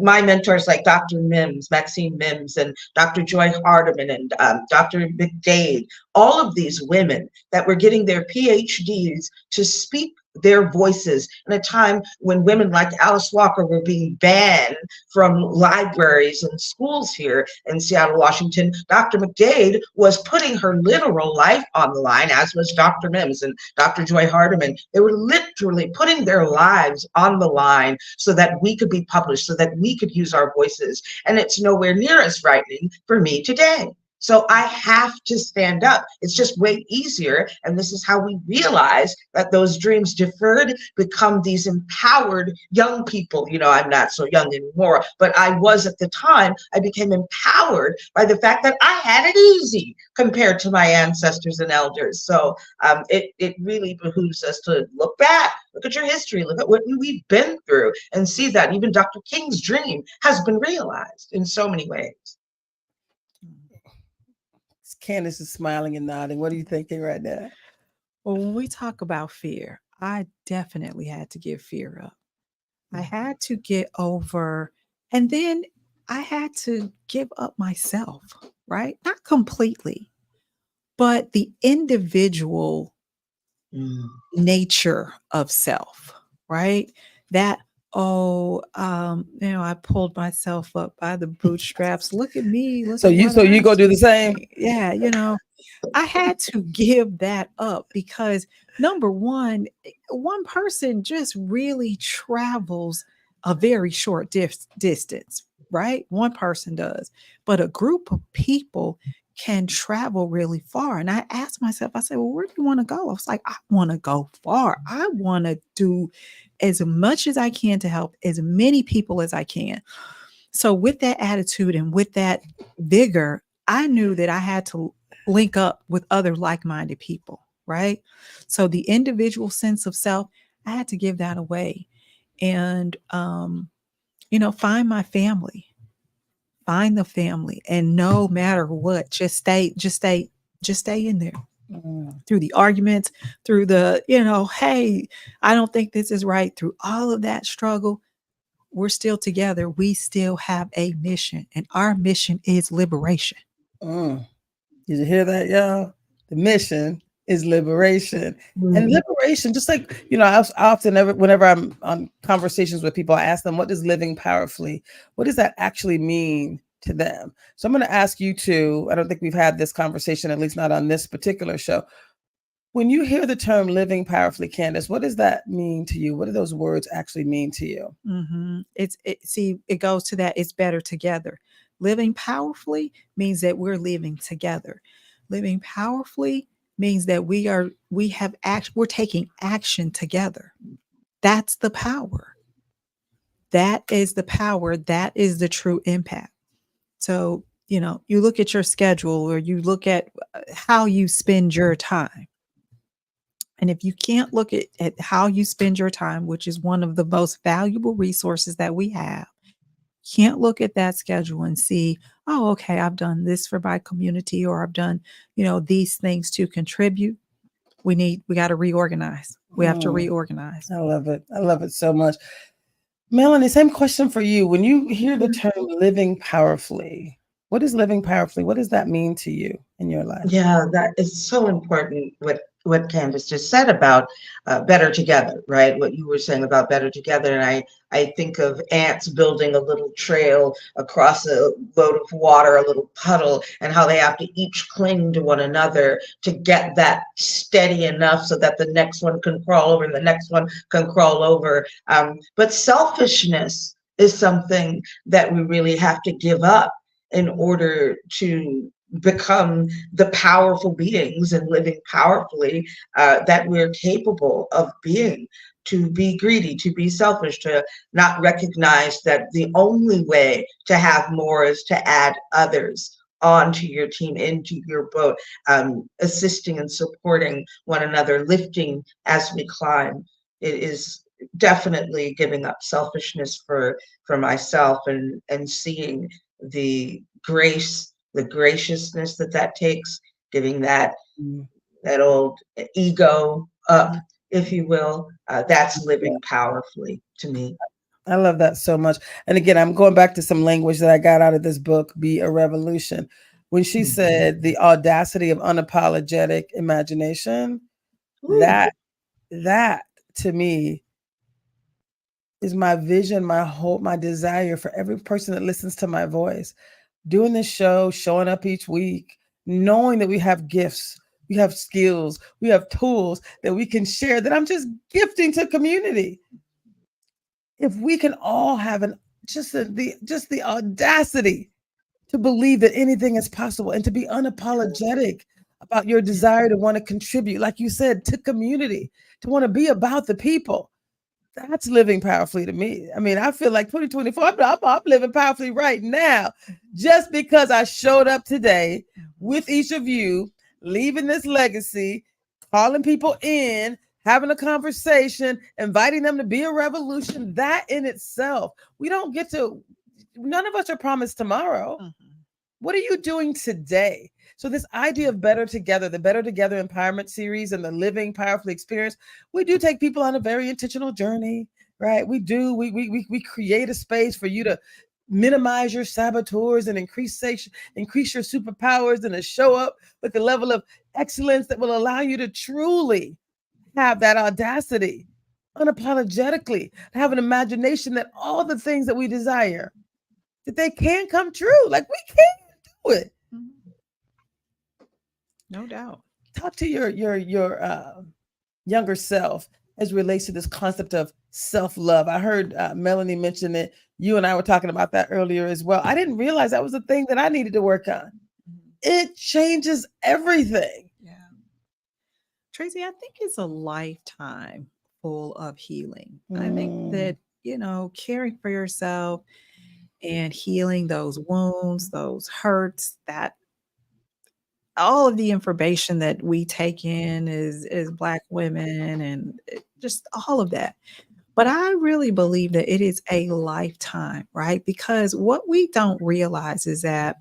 My mentors like Dr. Mims, Maxine Mims, and Dr. Joy Hardiman, and Dr. McDade, all of these women that were getting their PhDs to speak their voices in a time when women like Alice Walker were being banned from libraries and schools here in Seattle, Washington. Dr. McDade was putting her literal life on the line, as was Dr. Mims and Dr. Joy Hardiman. They were literally putting their lives on the line so that we could be published, so that we could use our voices. And it's nowhere near as frightening for me today. So I have to stand up. It's just way easier. And this is how we realize that those dreams deferred become these empowered young people. I'm not so young anymore, but I was at the time. I became empowered by the fact that I had it easy compared to my ancestors and elders. So it really behooves us to look back, look at your history, look at what we've been through and see that even Dr. King's dream has been realized in so many ways. Candace is smiling and nodding. What are you thinking right now? Well, when we talk about fear, I definitely had to give fear up. I had to get over, and then I had to give up myself, right? Not completely, but the individual nature of self, right? That, I pulled myself up by the bootstraps. Look at me. Look So at you what so you I'm go do the same? doing. Yeah, I had to give that up because number one person just really travels a very short distance, right? One person does, but a group of people can travel really far. And I asked myself, I said, well, where do you want to go? I was like, I want to go far. I want to do as much as I can to help as many people as I can. So with that attitude and with that vigor, I knew that I had to link up with other like-minded people, right? So the individual sense of self, I had to give that away. And find my family. Find the family. And no matter what, just stay in there. Through the arguments, through the, hey, I don't think this is right, through all of that struggle, we're still together. We still have a mission, and our mission is liberation. Did you hear that, y'all? The mission is liberation. And liberation, just like, I often, whenever I'm on conversations with people, I ask them, what does living powerfully, what does that actually mean to them? So I'm going to ask you two, I don't think we've had this conversation, at least not on this particular show. When you hear the term living powerfully, Candace, what does that mean to you? What do those words actually mean to you? It goes to that. It's better together. Living powerfully means that we're living together. Living powerfully means that we're taking action together. That's the power. That is the power. That is the true impact. So, you look at your schedule or you look at how you spend your time. And if you can't look at how you spend your time, which is one of the most valuable resources that we have, can't look at that schedule and see, oh, okay, I've done this for my community, or I've done, these things to contribute. We got to reorganize. We have to reorganize. I love it. I love it so much. Melany, same question for you. When you hear the term living powerfully, what is living powerfully? What does that mean to you in your life? Yeah, that is so important. What Candace just said about better together, right? What you were saying about better together. And I think of ants building a little trail across a load of water, a little puddle, and how they have to each cling to one another to get that steady enough so that the next one can crawl over and the next one can crawl over. But selfishness is something that we really have to give up in order to become the powerful beings and living powerfully that we're capable of being. To be greedy, to be selfish, to not recognize that the only way to have more is to add others onto your team, into your boat, assisting and supporting one another, lifting as we climb. It is definitely giving up selfishness for myself and seeing the grace, the graciousness that takes, giving that old ego up, if you will. That's living powerfully to me. I love that so much. And again, I'm going back to some language that I got out of this book, Be a Revolution. When she said the audacity of unapologetic imagination, that to me is my vision, my hope, my desire for every person that listens to my voice. Doing this show, showing up each week, knowing that we have gifts, we have skills, we have tools that we can share, that I'm just gifting to community. If we can all have just the audacity to believe that anything is possible and to be unapologetic about your desire to want to contribute, like you said, to community, to want to be about the people. That's living powerfully to me. I mean, I feel like 2024, I'm living powerfully right now, just because I showed up today with each of you, leaving this legacy, calling people in, having a conversation, inviting them to be a revolution. That in itself, none of us are promised tomorrow. What are you doing today? So this idea of better together, the Better Together Empowerment Series and the Living Powerfully experience, we do take people on a very intentional journey, right? We do. We create a space for you to minimize your saboteurs and increase your superpowers and to show up with the level of excellence that will allow you to truly have that audacity, unapologetically, have an imagination that all the things that we desire, that they can come true. Like we can do it. No doubt. Talk to your younger self as it relates to this concept of self-love. I heard Melany mention it. You and I were talking about that earlier as well. I didn't realize that was a thing that I needed to work on. It changes everything. Yeah. Traci, I think it's a lifetime full of healing. I think that, caring for yourself and healing those wounds, those hurts, that all of the information that we take in as Black women and just all of that. But I really believe that it is a lifetime, right? Because what we don't realize is that,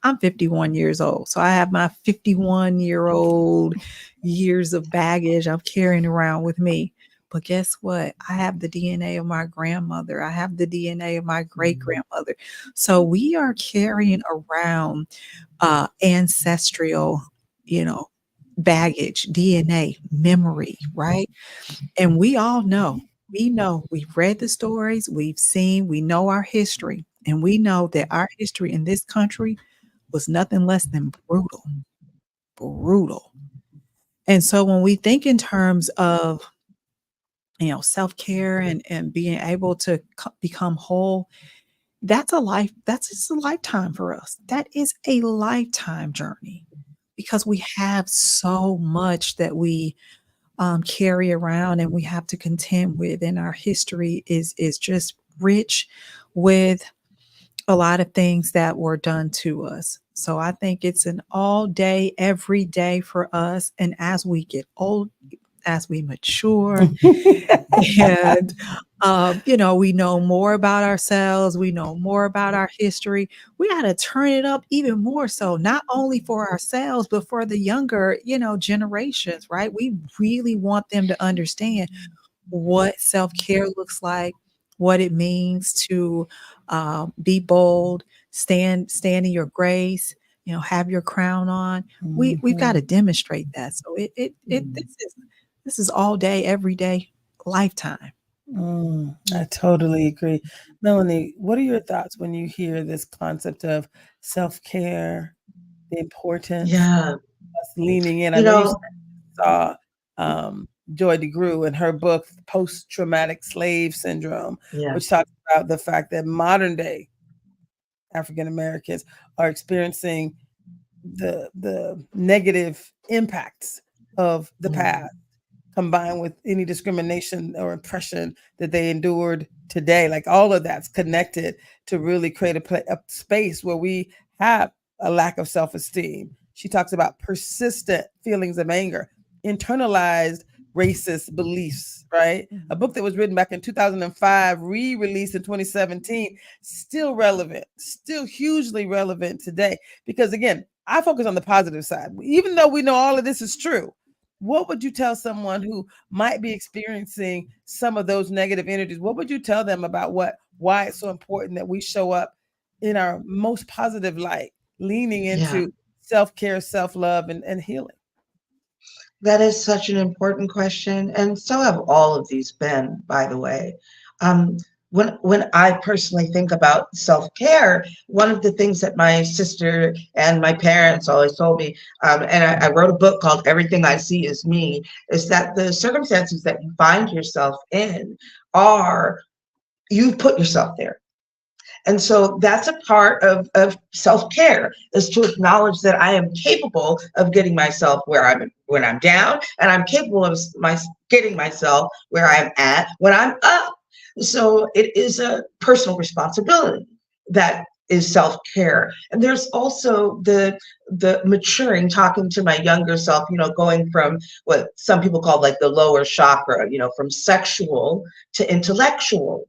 I'm 51 years old. So I have my 51-year-old years of baggage I'm carrying around with me. But guess what? I have the DNA of my grandmother. I have the DNA of my great-grandmother. So we are carrying around ancestral, baggage, DNA, memory, right? And we all know, we've read the stories, we've seen, we know our history, and we know that our history in this country was nothing less than brutal. And so when we think in terms of, self-care and being able to become whole, that's just a lifetime for us. That is a lifetime journey because we have so much that we carry around and we have to contend with, and our history is just rich with a lot of things that were done to us. So I think it's an all day, every day for us. And as we get old, as we mature, and we know more about ourselves, we know more about our history, we got to turn it up even more so, not only for ourselves, but for the younger, generations, right? We really want them to understand what self-care looks like, what it means to be bold, stand in your grace, have your crown on. We've got to demonstrate that. So this is all day, every day, lifetime. I totally agree. Melany, what are your thoughts when you hear this concept of self-care, the importance of us leaning in? I know you saw Joy DeGruy in her book, Post-Traumatic Slave Syndrome, which talks about the fact that modern day African Americans are experiencing the negative impacts of the past, combined with any discrimination or oppression that they endured today. Like all of that's connected to really create a space where we have a lack of self-esteem. She talks about persistent feelings of anger, internalized racist beliefs, right? A book that was written back in 2005, re-released in 2017, still relevant, still hugely relevant today. Because again, I focus on the positive side. Even though we know all of this is true, what would you tell someone who might be experiencing some of those negative energies? What would you tell them about why it's so important that we show up in our most positive light, leaning into self-care, self-love, and healing? That is such an important question. And so have all of these been, by the way. When I personally think about self-care, one of the things that my sister and my parents always told me, and I wrote a book called Everything I See Is Me, is that the circumstances that you find yourself in you've put yourself there. And so that's a part of self-care, is to acknowledge that I am capable of getting myself when I'm down, and I'm capable of getting myself where I'm at when I'm up. So it is a personal responsibility that is self-care. And there's also the maturing, talking to my younger self, going from what some people call like the lower chakra, from sexual to intellectual,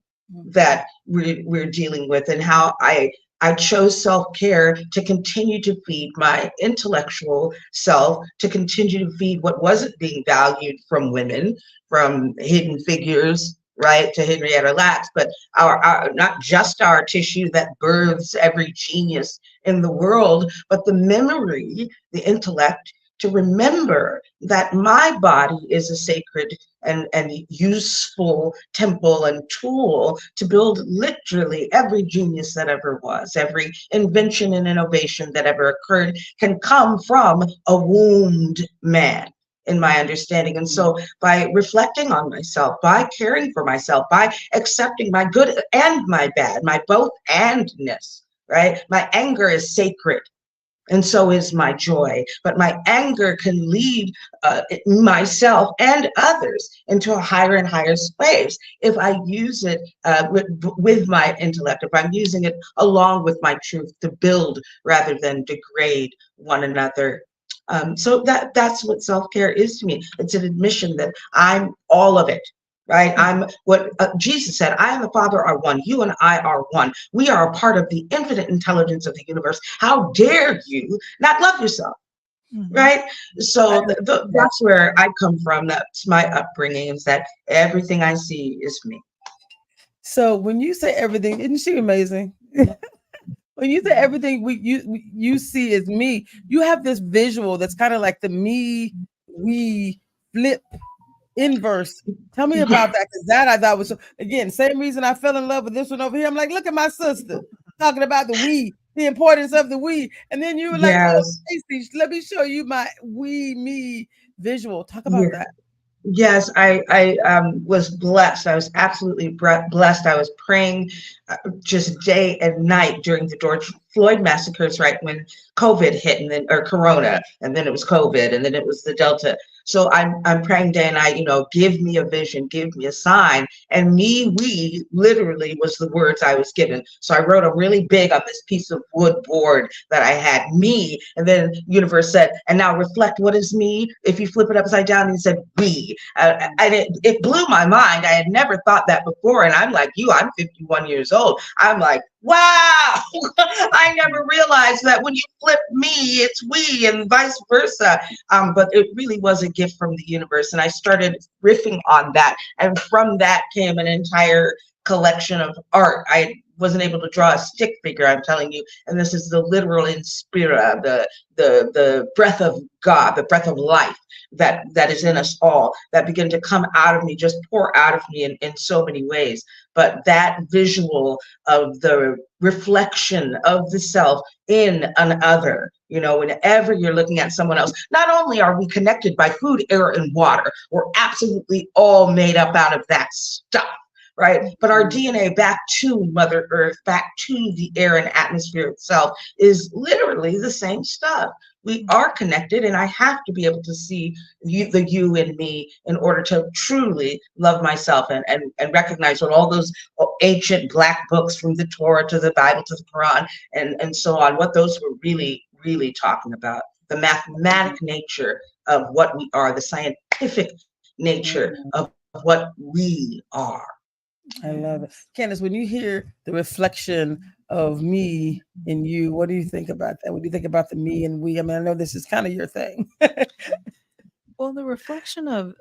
that we're dealing with, and how I chose self-care to continue to feed my intellectual self, to continue to feed what wasn't being valued from women, from hidden figures, right, to Henrietta Lacks, but our not just our tissue that births every genius in the world, but the memory, the intellect, to remember that my body is a sacred and useful temple and tool to build literally every genius that ever was. Every invention and innovation that ever occurred can come from a wombed man, in my understanding. And so by reflecting on myself, by caring for myself, by accepting my good and my bad, my both andness, right? My anger is sacred. And so is my joy. But my anger can lead myself and others into a higher and higher space if I use it with my intellect, if I'm using it along with my truth to build rather than degrade one another. So that's what self-care is to me. It's an admission that I'm all of it. Right? I'm what Jesus said, I and the Father are one. You and I are one. We are a part of the infinite intelligence of the universe. How dare you not love yourself? Right? So that's where I come from. That's my upbringing, is that everything I see is me. So when you say everything, isn't she amazing? When you say everything you see is me, you have this visual that's kind of like the me, we flip inverse. Tell me about that, because that I thought was, again, same reason I fell in love with this one over here. I'm like, look at my sister talking about the we, the importance of the we, and then you were like, oh, Stacey, let me show you my we, me visual. Talk about that. Yes, I was blessed. I was absolutely blessed. I was praying just day and night during the George Floyd massacres, right when COVID hit, and then, or Corona, and then it was COVID, and then it was the Delta. So I'm praying day and night, give me a vision, give me a sign. And we literally was the words I was given. So I wrote a really big on this piece of wood board that I had, me, and then universe said, and now reflect, what is me? If you flip it upside down, and said we. And it blew my mind. I had never thought that before. And I'm like you, I'm 51 years old. I'm like, wow, I never realized that when you flip me, it's we, and vice versa. But it really was a gift from the universe. And I started riffing on that. And from that came an entire collection of art. I wasn't able to draw a stick figure, I'm telling you. And this is the literal inspira, the breath of God, the breath of life that is in us all, that began to come out of me, just pour out of me in so many ways. But that visual of the reflection of the self in another, whenever you're looking at someone else, not only are we connected by food, air, and water, we're absolutely all made up out of that stuff. Right? But our DNA back to Mother Earth, back to the air and atmosphere itself, is literally the same stuff. We are connected, and I have to be able to see the you in me in order to truly love myself and recognize what all those ancient Black books, from the Torah to the Bible to the Quran and so on, what those were really, really talking about. The mathematic nature of what we are, the scientific nature of what we are. I love it. Candace, when you hear the reflection of me in you, what do you think about that? What do you think about the me and we? I mean, I know this is kind of your thing. Well, the reflection of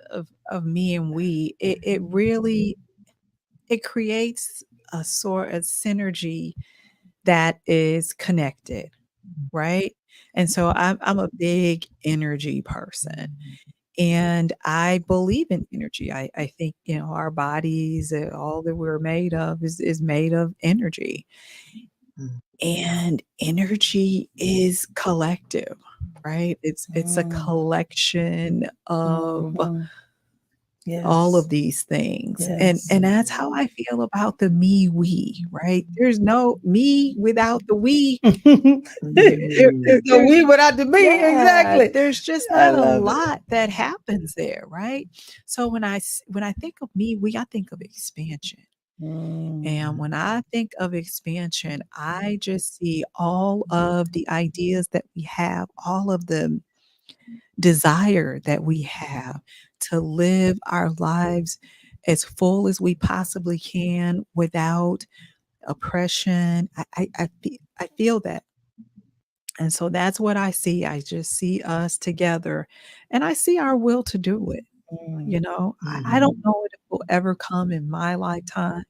me and we, it really, it creates a sort of synergy that is connected, right? And so I'm a big energy person. And I believe in energy. I think, our bodies, all that we're made of is made of energy. And energy is collective, right? It's a collection of all of these things. And that's how I feel about the me, we, right? There's no me without the we. There's no we without the me. Exactly. There's just not a lot that happens there, right? So when I think of me, we, I think of expansion. And when I think of expansion, I just see all of the ideas that we have, all of the desire that we have to live our lives as full as we possibly can without oppression. I feel that. And so that's what I see. I just see us together, and I see our will to do it. You know, I don't know if it will ever come in my lifetime,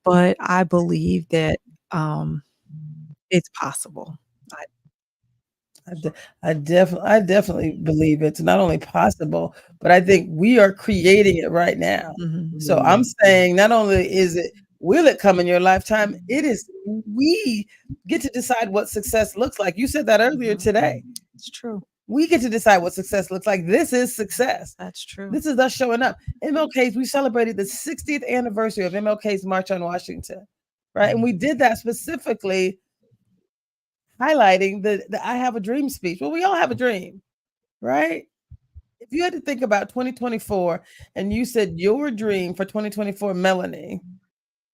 but I believe that it's possible. I definitely believe it's not only possible, but I think we are creating it right now. So I'm saying not only is it will it come in your lifetime, it is we get to decide what success looks like. You said that earlier today. It's true. We get to decide what success looks like. This is success. That's true. This is us showing up. MLK's, we celebrated the 60th anniversary of MLK's March on Washington, right? And we did that specifically highlighting the I Have a Dream speech. Well, we all have a dream, right? If you had to think about 2024 and you said your dream for 2024, Melany,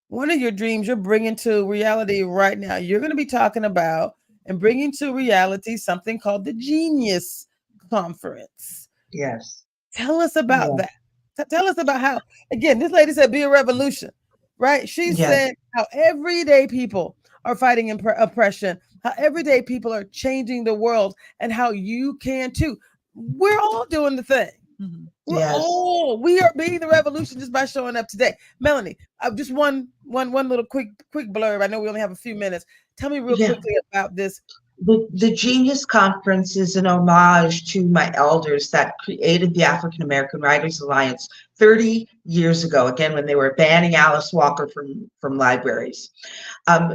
one of your dreams you're bringing to reality right now, you're going to be talking about and bringing to reality something called the Genius Conference. Yes. Tell us about that. Tell us about how, again, this lady said be a revolution, right? She said how everyday people are fighting oppression, how everyday people are changing the world, and how you can too. We're all doing the thing. We are being the revolution just by showing up today. Melany, just one little quick blurb. I know we only have a few minutes. Tell me real quickly about this. The Genius Conference is an homage to my elders that created the African American Writers Alliance 30 years ago, again, when they were banning Alice Walker from libraries.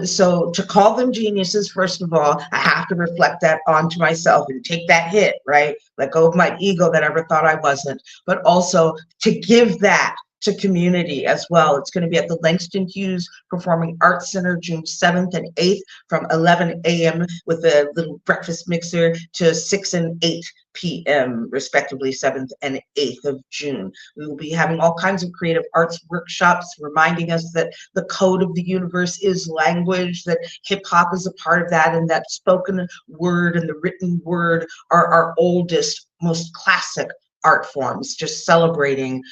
So to call them geniuses, first of all, I have to reflect that onto myself and take that hit, right? Let go of my ego that I ever thought I wasn't, but also to give that to community as well. It's going to be at the Langston Hughes Performing Arts Center, June 7th and 8th from 11 a.m. with a little breakfast mixer to 6 and 8 p.m. respectively, 7th and 8th of June. We will be having all kinds of creative arts workshops, reminding us that the code of the universe is language, that hip hop is a part of that, and that spoken word and the written word are our oldest, most classic art forms, just celebrating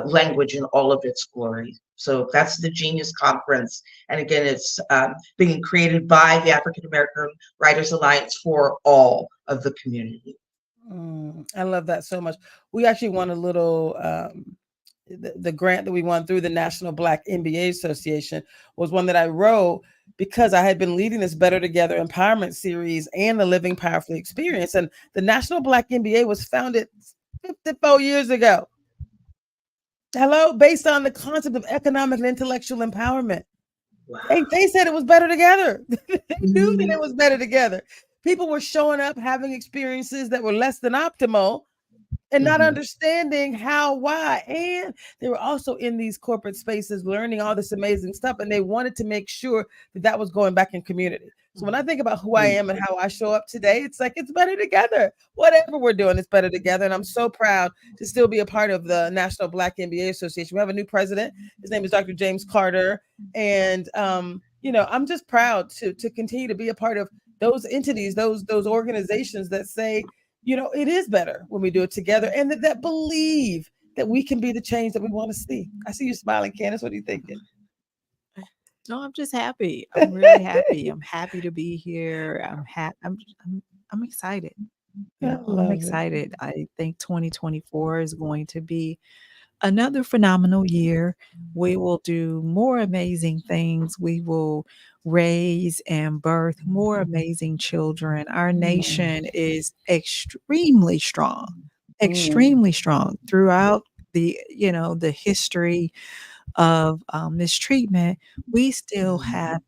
language in all of its glory. So that's the Genius Conference. And again, it's being created by the African American Writers Alliance for all of the community. I love that so much. We actually won a little, the grant that we won through the National Black MBA Association was one that I wrote because I had been leading this Better Together Empowerment Series and the Living Powerfully Experience. And the National Black MBA was founded 54 years ago. Hello, based on the concept of economic and intellectual empowerment. Wow. They said it was better together. They knew that it was better together. People were showing up, having experiences that were less than optimal and not understanding how, why. And they were also in these corporate spaces learning all this amazing stuff. And they wanted to make sure that that was going back in community. So when I think about who I am and how I show up today, it's like, it's better together. Whatever we're doing, it's better together. And I'm so proud to still be a part of the National Black MBA Association. We have a new president. His name is Dr. James Carter. And, I'm just proud to continue to be a part of those entities, those organizations that say, it is better when we do it together, and that believe that we can be the change that we want to see. I see you smiling, Candace. What are you thinking? No, I'm just happy. I'm really happy. I'm happy to be here. I'm excited. I'm excited. I think 2024 is going to be another phenomenal year. We will do more amazing things. We will raise and birth more amazing children. Our nation is extremely strong throughout the history of mistreatment. We still have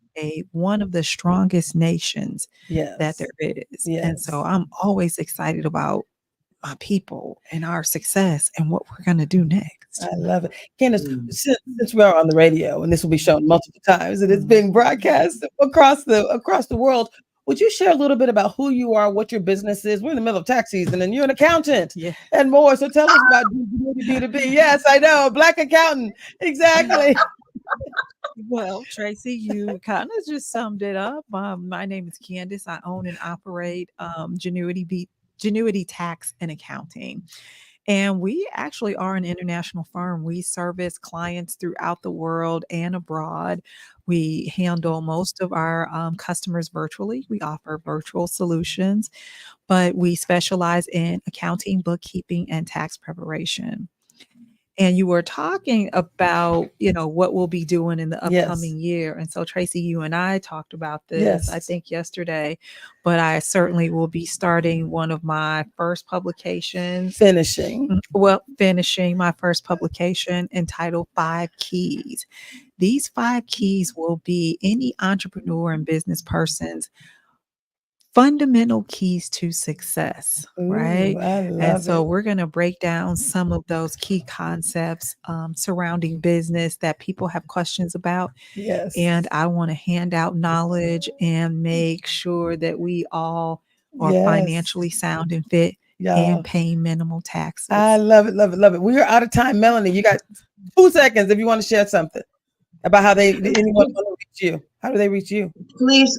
one of the strongest nations that there is. And so I'm always excited about my people and our success and what we're going to do next. I love it. Candace, since we are on the radio and this will be shown multiple times and it's being broadcast across the world, would you share a little bit about who you are, what your business is? We're in the middle of tax season and you're an accountant and more. So tell us about B2B. Yes, I know. Black accountant. Exactly. Well, Traci, you kind of just summed it up. My name is Candace. I own and operate Genuity Tax and Accounting. And we actually are an international firm. We service clients throughout the world and abroad. We handle most of our customers virtually. We offer virtual solutions, but we specialize in accounting, bookkeeping, and tax preparation. And you were talking about, what we'll be doing in the Yes. upcoming year. And so, Tracy, you and I talked about this, I Yes. think yesterday, but I certainly will be starting one of my first publications. Finishing my first publication entitled 5 Keys. These 5 keys will be any entrepreneur and business person's fundamental keys to success, right? Ooh, I And love so it. we're going to break down some of those key concepts surrounding business that people have questions about. Yes. And I want to hand out knowledge and make sure that we all are Yes. financially sound and fit Yeah. and paying minimal taxes. I love it, love it, love it. We are out of time. Melanie, you got 2 seconds if you want to share something about how anyone want to reach you. How do they reach you? Please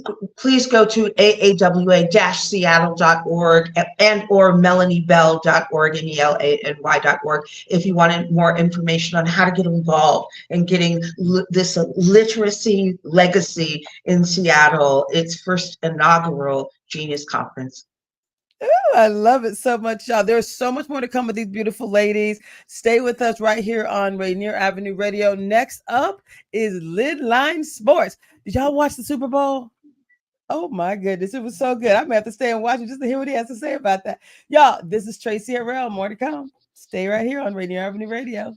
go to aawa-seattle.org and or melannybell.org, melany.org, if you wanted more information on how to get involved in getting this literacy legacy in Seattle, its first inaugural Genius Conference. Ooh, I love it so much, y'all. There's so much more to come with these beautiful ladies. Stay with us right here on Rainier Avenue Radio. Next up is Lid Line Sports. Did y'all watch the Super Bowl? Oh my goodness, it was so good. I'm gonna have to stay and watch it just to hear what he has to say about that. Y'all, this is Traci Harrell. More to come. Stay right here on Rainier Avenue Radio.